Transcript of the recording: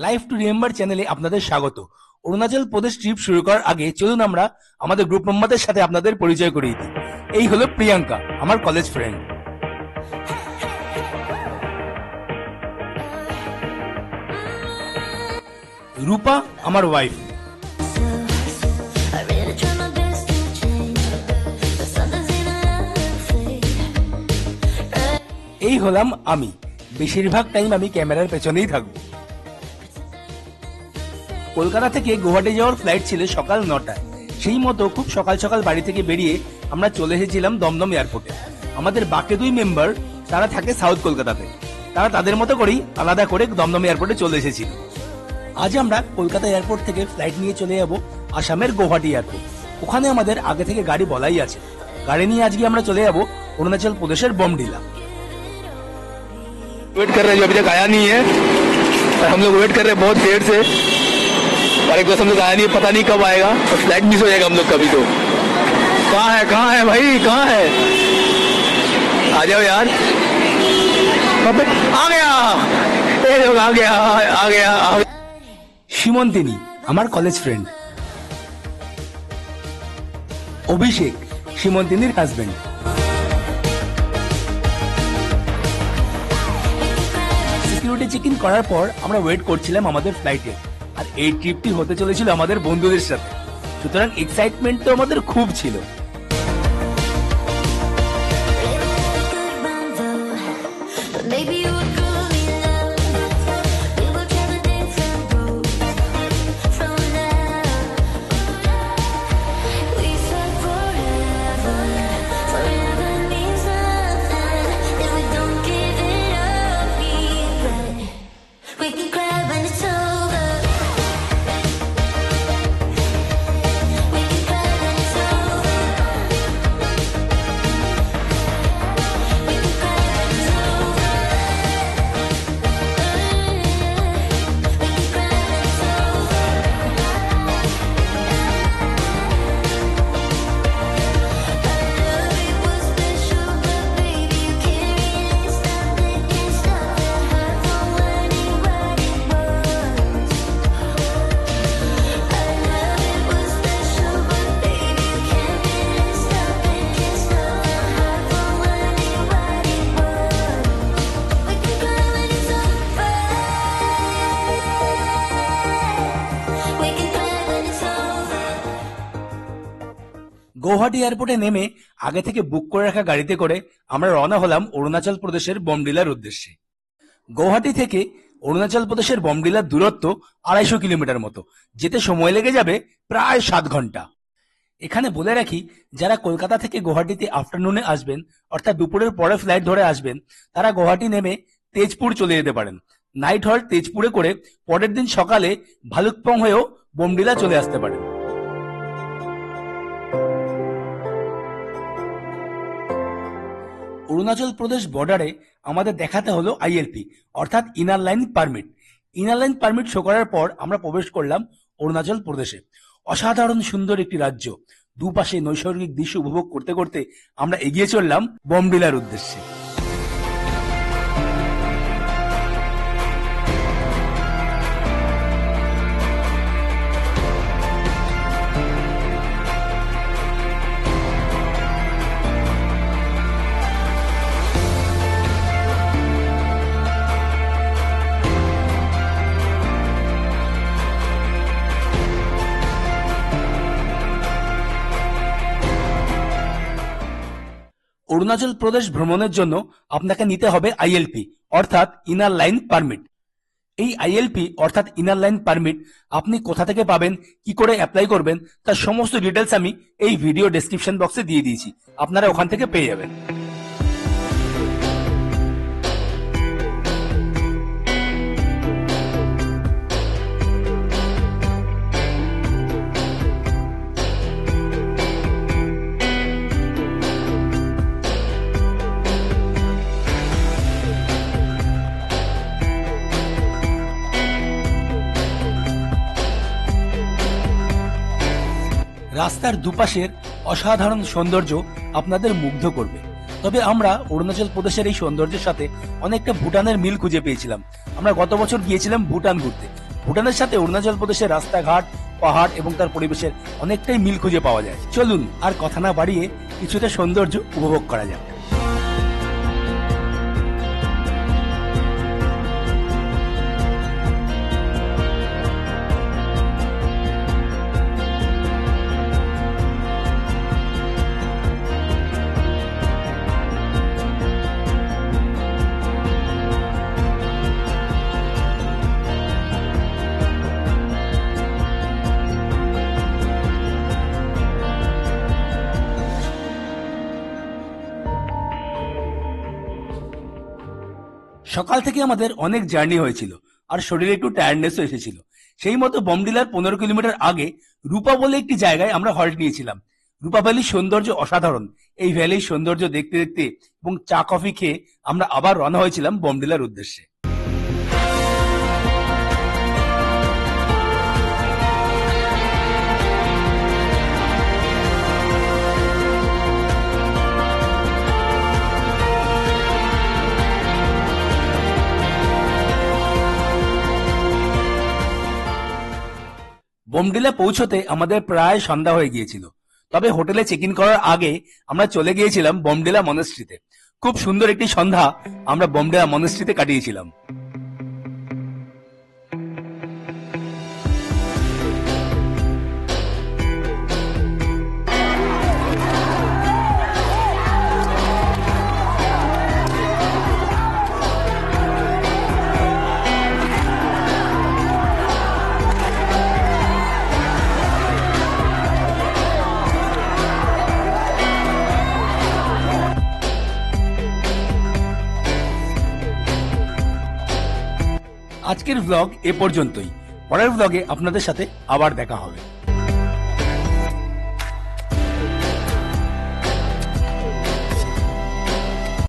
Life to remember চ্যানেলে আপনাদের স্বাগত। অরুণাচল প্রদেশ ট্রিপ শুরু করার আগে চলুন আমরা আমাদের গ্রুপ মেম্বারদের সাথে আপনাদের পরিচয় করিয়ে দিই। এই হলো প্রিয়াঙ্কা, আমার কলেজ ফ্রেন্ড। রূপা আমার ওয়াইফ। এই হলাম আমি। বেশিরভাগ টাইম আমি ক্যামেরার পেছনেই থাকবো। কলকাতা থেকে গুয়াহাটি যাওয়ার ফ্লাইট ছিল সকাল 9টায়। সেই মতো খুব সকাল সকাল বাড়ি থেকে বেরিয়ে আমরা চলে এসেছিলাম দমদম এয়ারপোর্টে। আমাদের বাকি দুই মেম্বার তারা থাকে সাউথ কলকাতাতে, তারা তাদের মতো করেই আলাদা করে দমদম এয়ারপোর্টে চলে এসেছিল। আজ আমরা কলকাতা এয়ারপোর্ট থেকে ফ্লাইট নিয়ে চলে যাব আসামের গুয়াহাটি এয়ারপোর্ট। ওখানে আমাদের আগে থেকে গাড়ি বলাই আছে। গাড়ি নিয়ে আজকে আমরা চলে যাব অরুণাচল প্রদেশের বমডিলা। वेट कर रहे हैं जो अभी तक आया नहीं है, और हम लोग वेट कर रहे हैं बहुत देर से, और एक बस हम लोग आया नहीं, पता नहीं कब आएगा, और फ्लाइट मिस हो जाएगा हम लोग कभी। तो कहाँ है भाई, कहाँ है? आ जाओ यार, आ गया, ये लोग आ गया। সীমন্তিনী আমার কলেজ ফ্রেন্ড। অভিষেক সীমন্তিনীর হাজবেন্ড। সিকিউরিটি চেক ইন করার পর আমরা ওয়েট করছিলাম আমাদের ফ্লাইটে। আর এই ট্রিপটি হতে চলেছিল আমাদের বন্ধুদের সাথে, সুতরাং এক্সাইটমেন্ট তো আমাদের খুব ছিল। গৌহাটি এয়ারপোর্টে নেমে আগে থেকে বুক করে রাখা গাড়িতে করে আমরা রওনা হলাম অরুণাচল প্রদেশের বমডিলার উদ্দেশ্যে। গৌহাটি থেকে অরুণাচল প্রদেশের বমডিলার দূরত্ব 250 কিলোমিটার মতো। যেতে সময় লেগে যাবে প্রায় 7 ঘন্টা। এখানে বলে রাখি, যারা কলকাতা থেকে গুয়াহাটিতে আফটারনুনে আসবেন, অর্থাৎ দুপুরের পরে ফ্লাইট ধরে আসবেন, তারা গুয়াহাটি নেমে তেজপুর চলে যেতে পারেন। নাইট হল্ট তেজপুরে করে পরের দিন সকালে ভালুকপং হয়েও বমডিলা চলে আসতে পারেন। অরুণাচল প্রদেশ বর্ডারে আমাদের দেখাতে হলো আইএলপি, অর্থাৎ inner line permit. Inner line permit show করার পর আমরা প্রবেশ করলাম অরুণাচল প্রদেশে। অসাধারণ সুন্দর একটি রাজ্য। দুপাশে নৈসর্গিক দৃশ্য উপভোগ করতে করতে আমরা এগিয়ে চললাম বমডিলার উদ্দেশ্যে। অরুণাচল প্রদেশ ভ্রমণের জন্য আপনাকে নিতে হবে আইএলপি, অর্থাৎ ইনার লাইন পারমিট। এই আইএলপি অর্থাৎ ইনার লাইন পারমিট আপনি কোথা থেকে পাবেন, কি করে অ্যাপ্লাই করবেন, তার সমস্ত ডিটেলস আমি এই ভিডিও ডেসক্রিপশন বক্সে দিয়ে দিয়েছি। আপনারা ওখান থেকে পেয়ে যাবেন। রাস্তার দুপাশের অসাধারণ সৌন্দর্য আপনাদের মুগ্ধ করবে। তবে আমরা অরুণাচল প্রদেশের এই সৌন্দর্যের সাথে অনেকটা ভুটানের মিল খুঁজে পেয়েছিলাম। আমরা গত বছর গিয়েছিলাম ভুটান ঘুরতে, ভুটানের সাথে অরুণাচল প্রদেশের রাস্তাঘাট, পাহাড় এবং তার পরিবেশের অনেকটাই মিল খুঁজে পাওয়া যায়। চলুন আর কথা না বাড়িয়ে কিছুটা সৌন্দর্য উপভোগ করা যাক। সকাল থেকে আমাদের অনেক জার্নি হয়েছিল আর শরীরে একটু টায়ার্ডনেসও এসেছিল। সেই মতো বমডিলার 15 কিলোমিটার আগে রূপা বলে একটি জায়গায় আমরা হল্ট নিয়েছিলাম। রূপা ভ্যালির সৌন্দর্য অসাধারণ। এই ভ্যালির সৌন্দর্য দেখতে দেখতে এবং চা কফি খেয়ে আমরা আবার রওনা হয়েছিলাম বমডিলার উদ্দেশ্যে। বোমডিলা পৌঁছতে আমাদের প্রায় সন্ধ্যা হয়ে গিয়েছিল। তবে হোটেলে চেক ইন করার আগে আমরা চলে গিয়েছিলাম বোমডিলা মনেস্ট্রিতে। খুব সুন্দর একটি সন্ধ্যা আমরা বোমডিলা মনেস্ট্রিতে কাটিয়েছিলাম। আজকের ব্লগ এ পর্যন্তই। পরের ব্লগে আপনাদের সাথে আবার দেখা হবে।